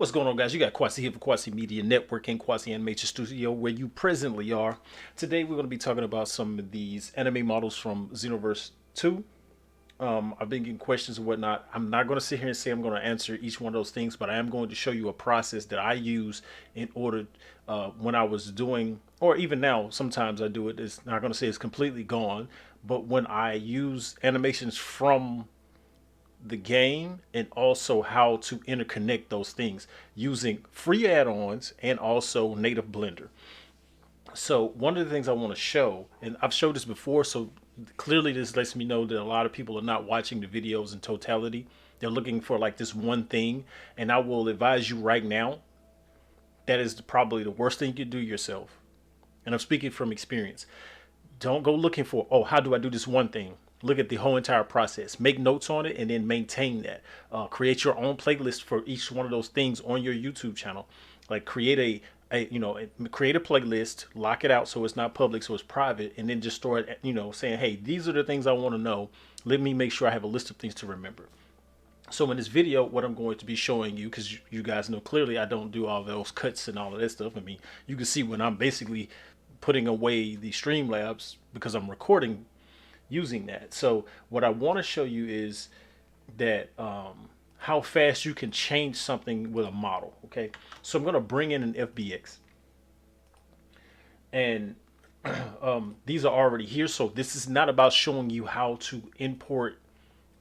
What's going on, guys? You got Quasi here for Quasi Media Network and Quasi Animation Studio, where you presently are. Today, we're going to be talking about some of these anime models from Xenoverse 2. I've been getting questions and whatnot. I'm not going to sit here and say I'm going to answer each one of those things, but I am going to show you a process that I use in order when I was doing, or even now, sometimes I do it. It's not going to say it's completely gone, but when I use animations from the game and also how to interconnect those things using free add-ons and also native blender. So one of the things I want to show, and I've showed this before, so clearly this lets me know that a lot of people are not watching the videos in totality. They're looking for like this one thing, and I will advise you right now that is probably the worst thing you can do yourself. And I'm speaking from experience. Don't go looking for, oh, how do I do this one thing? Look at the whole entire process. Make notes on it and then maintain that. Create your own playlist for each one of those things on your YouTube channel. Like create create a playlist, lock it out so it's not public, so it's private, and then just start, saying, hey, these are the things I want to know. Let me make sure I have a list of things to remember. So in this video, what I'm going to be showing you, because you guys know clearly I don't do all those cuts and all of that stuff. I mean, you can see when I'm basically putting away the Streamlabs because I'm recording using that. So what I want to show you is that how fast you can change something with a model. Okay, so I'm going to bring in an FBX, and these are already here. So this is not about showing you how to import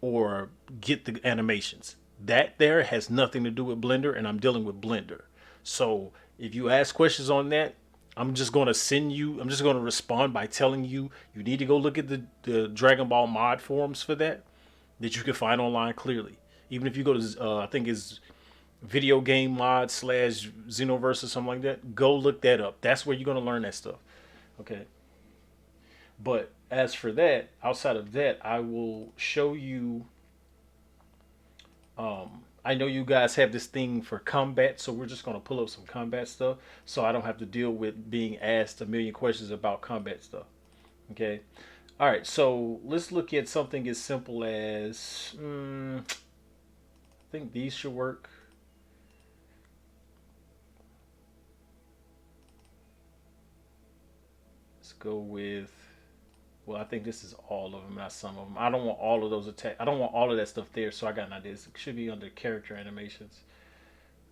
or get the animations. That there has nothing to do with Blender, and I'm dealing with Blender. So if you ask questions on that, I'm just going to send you, I'm just going to respond by telling you, you need to go look at the Dragon Ball mod forums for that you can find online clearly. Even if you go to, I think it's video game mod slash Xenoverse or something like that, go look that up. That's where you're going to learn that stuff. Okay. But as for that, outside of that, I will show you. I know you guys have this thing for combat, so we're just going to pull up some combat stuff so I don't have to deal with being asked a million questions about combat stuff. Okay. All right, so let's look at something as simple as I think these should work. Let's go with, well, I think this is all of them, not some of them. I don't want all of those attack. I don't want all of that stuff there, so I got an idea. It should be under character animations.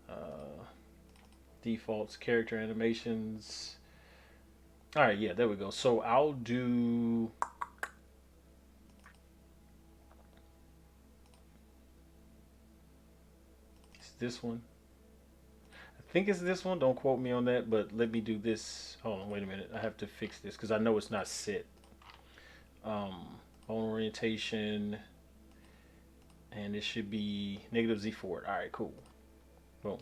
Uh, Defaults, character animations. All right, yeah, there we go. So I'll do. It's this one. I think it's this one. Don't quote me on that, but let me do this. Hold on, wait a minute. I have to fix this because I know it's not set. Bone orientation, and it should be negative Z forward. All right, cool. Boom.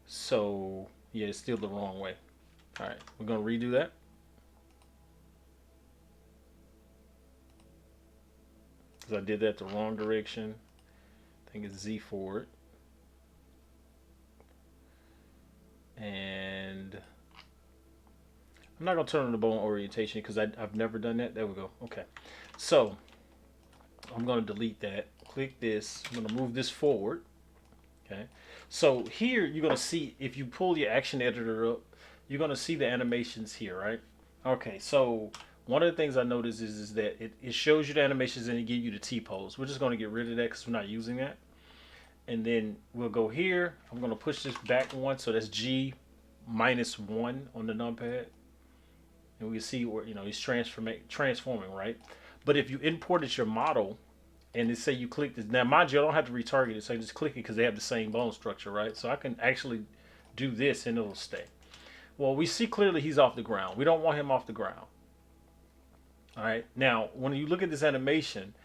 So yeah, it's still the wrong way. All right, we're gonna redo that. Because I did that the wrong direction. I think it's Z forward. And I'm not going to turn on the bone orientation because I've never done that. There we go. Okay. So I'm going to delete that. Click this. I'm going to move this forward. Okay. So here you're going to see, if you pull your action editor up, you're going to see the animations here, right? Okay. So one of the things I noticed is that it shows you the animations and it gives you the T-pose. We're just going to get rid of that because we're not using that. And then we'll go here. I'm going to push this back one. So that's G -1 on the numpad. And we can see where, he's transforming, right? But if you imported your model and they say you click this, now mind you, I don't have to retarget it. So I just click it because they have the same bone structure, right? So I can actually do this and it'll stay. Well, we see clearly he's off the ground. We don't want him off the ground. All right. Now, when you look at this animation,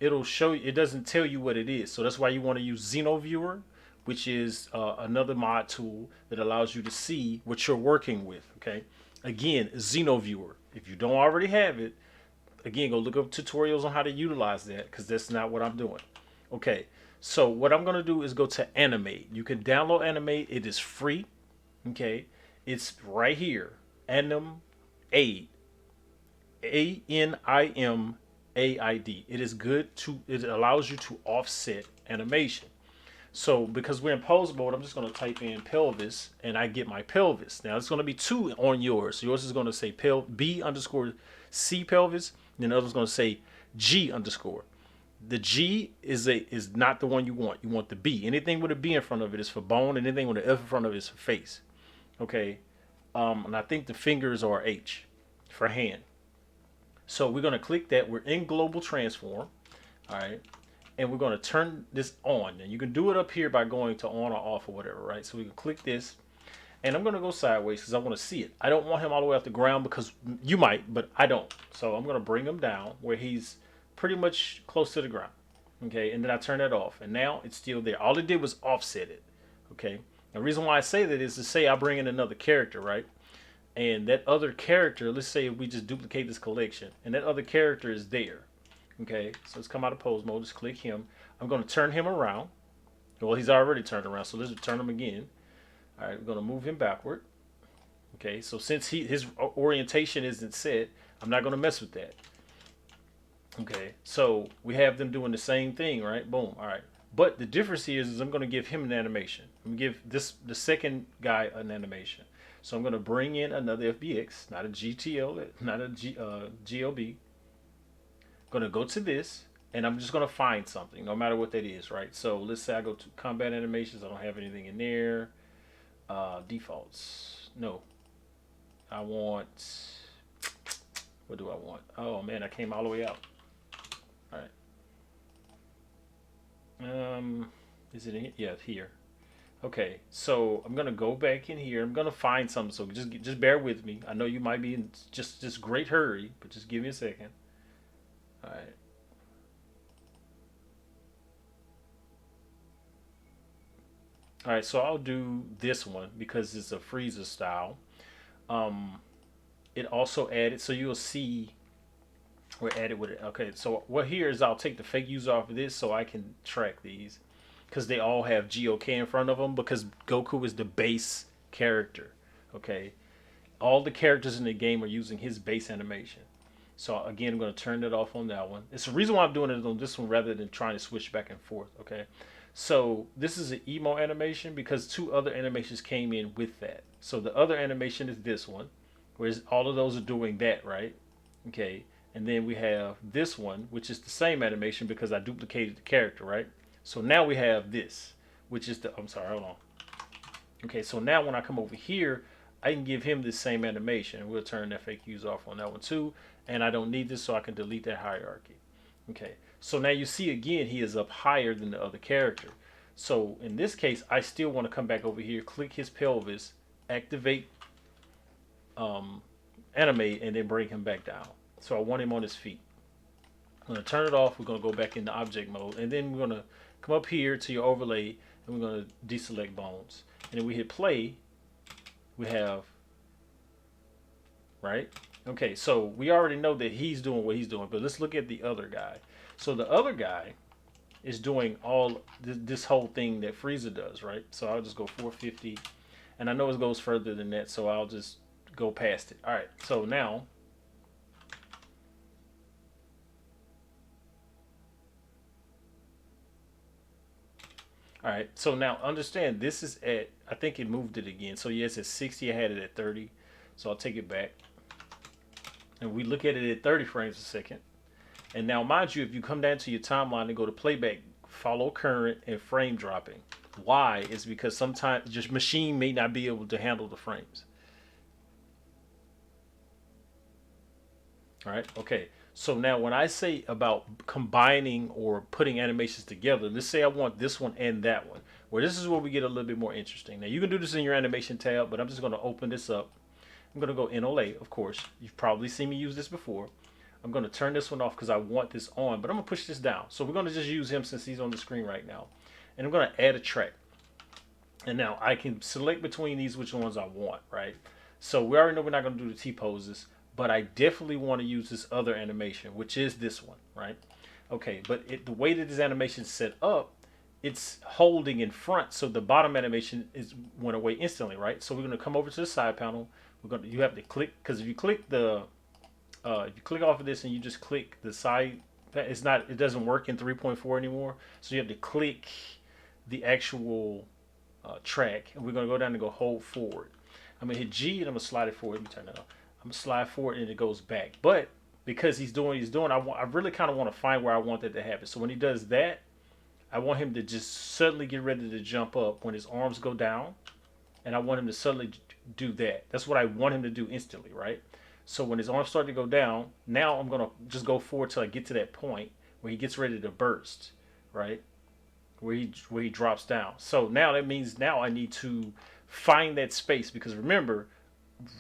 it'll show you, it doesn't tell you what it is. So that's why you want to use Xenoviewer, which is another mod tool that allows you to see what you're working with. Okay, again, Xenoviewer. If you don't already have it, again, go look up tutorials on how to utilize that because that's not what I'm doing. Okay, so what I'm going to do is go to Animaide. You can download Animaide. It is free. Okay, it's right here. Animaide. ANIMAID. It is good to, it allows you to offset animation. So because we're in pose mode, I'm just going to type in pelvis and I get my pelvis. Now it's going to be two on yours. Yours is going to say B underscore C pelvis. And the other's going to say G underscore. The G is not the one you want. You want the B. Anything with a B in front of it is for bone, and anything with an F in front of it is for face. Okay. And I think the fingers are H for hand. So we're going to click that. We're in global transform. All right. And we're going to turn this on. And you can do it up here by going to on or off or whatever, right? So we can click this. And I'm going to go sideways because I want to see it. I don't want him all the way off the ground because you might, but I don't. So I'm going to bring him down where he's pretty much close to the ground. Okay, and then I turn that off. And now it's still there. All it did was offset it. Okay. The reason why I say that is to say I bring in another character, right? And that other character, let's say if we just duplicate this collection, and that other character is there. Okay, so let's come out of pose mode. Just click him. I'm going to turn him around. Well, he's already turned around, so let's turn him again. All right, we're going to move him backward. Okay, so since his orientation isn't set, I'm not going to mess with that. Okay, so we have them doing the same thing, right? Boom. All right. But the difference here is I'm going to give him an animation. I'm going to give the second guy an animation. So I'm going to bring in another FBX, not a GTL, not a GLB. Going to go to this, and I'm just going to find something, no matter what that is, right? So let's say I go to combat animations. I don't have anything in there. Defaults. No. I want... What do I want? Oh, man, I came all the way out. All right. Is it in here? Yeah, it's here. Okay, so I'm gonna go back in here. I'm gonna find something. So just bear with me. I know you might be in just great hurry, but just give me a second. All right. All right. So I'll do this one because it's a freezer style. Um, it also added. So you'll see we're added with it. Okay. So what here is I'll take the fake user off of this so I can track these because they all have GOK in front of them because Goku is the base character. Okay. All the characters in the game are using his base animation. So again, I'm going to turn it off on that one. It's the reason why I'm doing it on this one rather than trying to switch back and forth. Okay. So this is an emo animation because two other animations came in with that. So the other animation is this one, whereas all of those are doing that, right? Okay. And then we have this one, which is the same animation because I duplicated the character, right? So now we have this, which is the, I'm sorry, hold on. Okay, so now when I come over here, I can give him this same animation. We'll turn FAQs off on that one too. And I don't need this, so I can delete that hierarchy. Okay, so now you see again, he is up higher than the other character. So in this case, I still want to come back over here, click his pelvis, activate animate, and then bring him back down. So I want him on his feet. I'm going to turn it off. We're going to go back into object mode. And then we're going to come up here to your overlay, and we're going to deselect bones. And then we hit play. We have, right? Okay, so we already know that he's doing what he's doing, but let's look at the other guy. So the other guy is doing all this whole thing that Frieza does, right? So I'll just go 450, and I know it goes further than that, so I'll just go past it. All right, so now, all right, so now understand this is at, I think it moved it again. So yes, it's 60, I had it at 30, so I'll take it back. And we look at it at 30 frames a second. And now, mind you, if you come down to your timeline and go to playback, follow current and frame dropping. Why? It's because sometimes your machine may not be able to handle the frames. All right. Okay. So now when I say about combining or putting animations together, let's say I want this one and that one, where this is where we get a little bit more interesting. Now you can do this in your animation tab, but I'm just going to open this up. I'm going to go NOLA, of course. You've probably seen me use this before. I'm going to turn this one off because I want this on, but I'm going to push this down. So we're going to just use him since he's on the screen right now. And I'm going to add a track. And now I can select between these which ones I want, right? So we already know we're not going to do the T poses, but I definitely want to use this other animation, which is this one, right? Okay, but the way that this animation is set up, it's holding in front, so the bottom animation went away instantly, right? So we're going to come over to the side panel. You have to click, because if you click if you click off of this and you just click the side, it doesn't work in 3.4 anymore. So you have to click the actual track, and we're gonna go down and go hold forward. I'm gonna hit G and I'm gonna slide it forward. Let me turn that off. I'm gonna slide forward and it goes back. But because he's doing what he's doing, I really kind of want to find where I want that to happen. So when he does that, I want him to just suddenly get ready to jump up when his arms go down, and I want him to suddenly do that. That's what I want him to do instantly, right? So when his arms start to go down, now I'm gonna just go forward till I get to that point where he gets ready to burst, right? Where he drops down. So now that means now I need to find that space, because remember,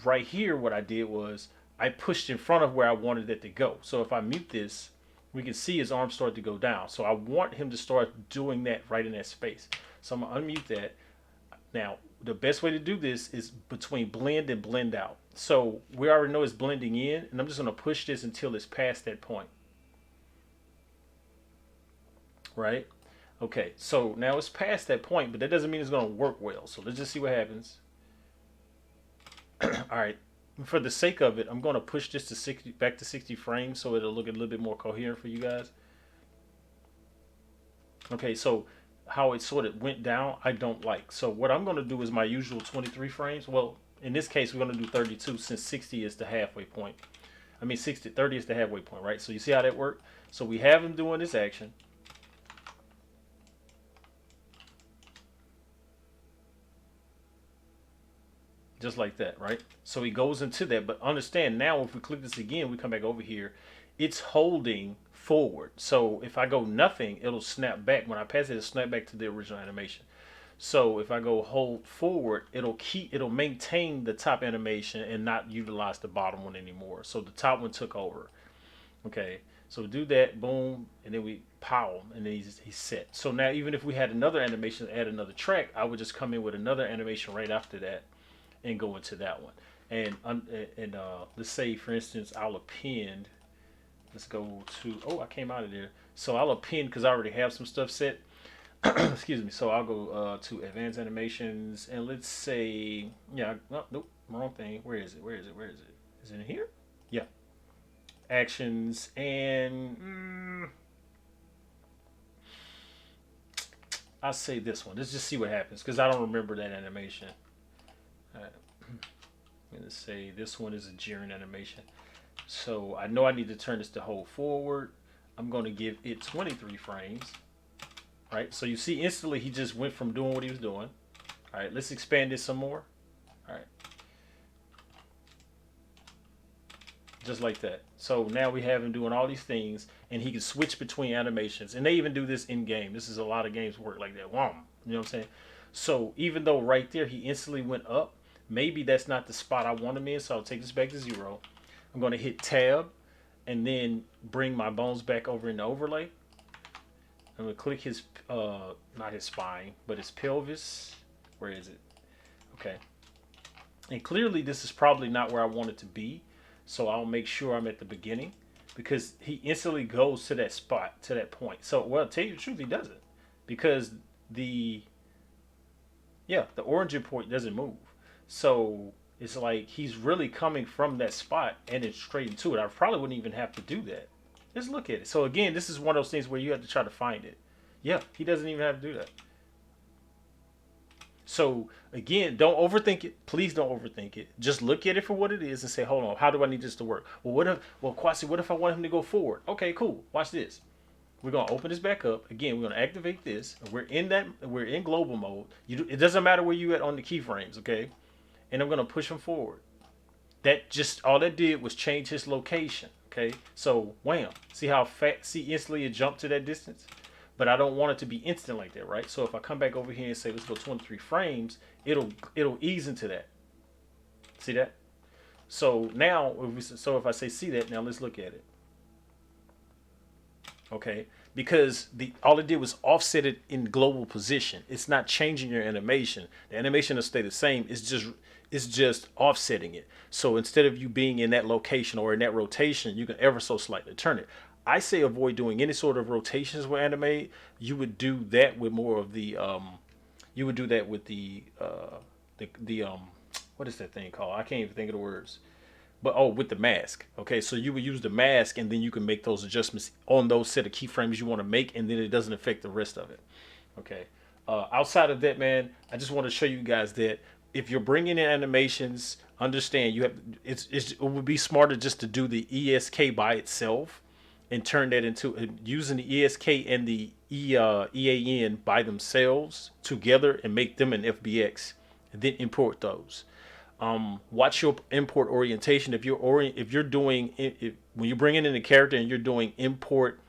right here what I did was I pushed in front of where I wanted it to go. So if I mute this, we can see his arms start to go down. So I want him to start doing that right in that space. So I'm gonna unmute that. Now, the best way to do this is between blend and blend out. So we already know it's blending in, and I'm just gonna push this until it's past that point, right? Okay, so now it's past that point, but that doesn't mean it's gonna work well. So let's just see what happens. All right, for the sake of it, I'm gonna push this to 60, back to 60 frames, so it'll look a little bit more coherent for you guys. Okay, so how it sort of went down, I don't like. So what I'm gonna do is my usual 23 frames. Well, in this case, we're gonna do 32 since 60 is the halfway point. I mean, 30 is the halfway point, right? So you see how that worked? So we have him doing this action. Just like that, right? So he goes into that, but understand now if we click this again, we come back over here, it's holding forward. So if I go nothing, it'll snap back. When I pass it, it'll snap back to the original animation. So if I go hold forward, it'll maintain the top animation and not utilize the bottom one anymore. So the top one took over. Okay, so do that, boom, and then we pow him, and then he's set. So now even if we had another animation to add another track, I would just come in with another animation right after that and go into that one. And let's say, for instance, I'll append. Let's go to, oh, I came out of there. So I'll append because I already have some stuff set. Excuse me. So I'll go to advanced animations, and let's say, yeah, no, nope, wrong thing. Where is it? Where is it? Where is it? Is it in here? Yeah. Actions, and I'll say this one. Let's just see what happens because I don't remember that animation. All right. I'm going to say this one is a jeering animation. So I know I need to turn this to hold forward. I'm going to give it 23 frames. Right? So you see instantly he just went from doing what he was doing. All right, let's expand this some more. All right. Just like that. So now we have him doing all these things, and he can switch between animations. And they even do this in game. This is a lot of games work like that. Wow. You know what I'm saying? So even though right there he instantly went up, maybe that's not the spot I want him in. So I'll take this back to 0. I'm going to hit tab and then bring my bones back over in the overlay. I'm going to click his, not his spine, but his pelvis. Where is it? Okay. And clearly this is probably not where I want it to be. So I'll make sure I'm at the beginning because he instantly goes to that spot, to that point. So, well, tell you the truth, he doesn't. Because the origin point doesn't move. So it's like he's really coming from that spot and it's straight into it. I probably wouldn't even have to do that. Just look at it. So again, this is one of those things where you have to try to find it. Yeah, he doesn't even have to do that. So again, don't overthink it. Please don't overthink it. Just look at it for what it is and say, hold on, how do I need this to work? Kwasi, what if I want him to go forward? Okay, cool. Watch this. We're gonna open this back up. Again, we're gonna activate this. We're in global mode. It doesn't matter where you at on the keyframes, okay? And I'm gonna push him forward. That just all that did was change his location. Okay, so wham. See how fast? See instantly it jumped to that distance. But I don't want it to be instant like that, right? So if I come back over here and say let's go 23 frames, it'll ease into that. See that? So now, if I say see that, now let's look at it. Okay, because all it did was offset it in global position. It's not changing your animation. The animation will stay the same. It's just offsetting it. So instead of you being in that location or in that rotation, you can ever so slightly turn it. I say avoid doing any sort of rotations with Animaide. You would do that with more of the you would do that with the what is that thing called? I can't even think of the words. But with the mask. Okay, so you would use the mask and then you can make those adjustments on those set of keyframes you want to make, and then it doesn't affect the rest of it. Okay. Outside of that, man, I just want to show you guys that if you're bringing in animations, understand you have it would be smarter just to do the ESK by itself and turn that into using the ESK and the EAN by themselves together and make them an FBX and then import those. Watch your import orientation. If you're doing when you're bringing in a character and you're doing import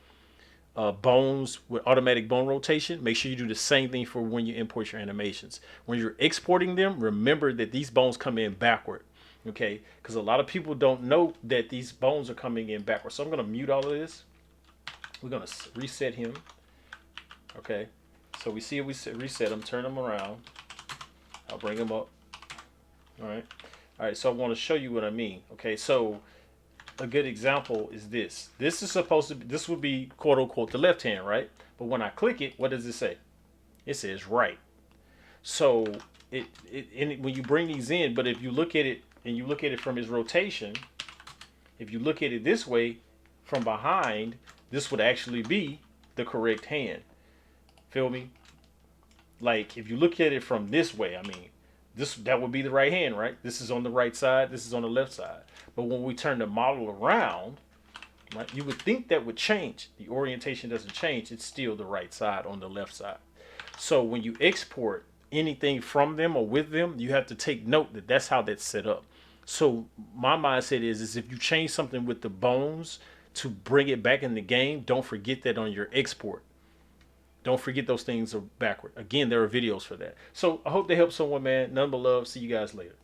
bones with automatic bone rotation, make sure you do the same thing for when you import your animations. When you're exporting them, remember that these bones come in backward. Okay, because a lot of people don't know that these bones are coming in backward. So I'm going to mute all of this. We're going to reset him. Okay, so we see it, we reset him, turn him around. I'll bring him up. All right, so I want to show you what I mean. Okay, so a good example is this. This is supposed to be, this would be quote unquote the left hand, right? But when I click it, what does it say? It says right. So when you bring these in, but if you look at it and you look at it from his rotation, if you look at it this way from behind, this would actually be the correct hand. Feel me? Like if you look at it from this way, I mean, that would be the right hand, right? This is on the right side, this is on the left side. But when we turn the model around, right, you would think that would change. The orientation doesn't change, it's still the right side on the left side. So when you export anything from them or with them, you have to take note that that's how that's set up. So my mindset is if you change something with the bones to bring it back in the game, don't forget that on your export. Don't forget those things are backward. Again, there are videos for that. So I hope they help someone, man. None but love. See you guys later.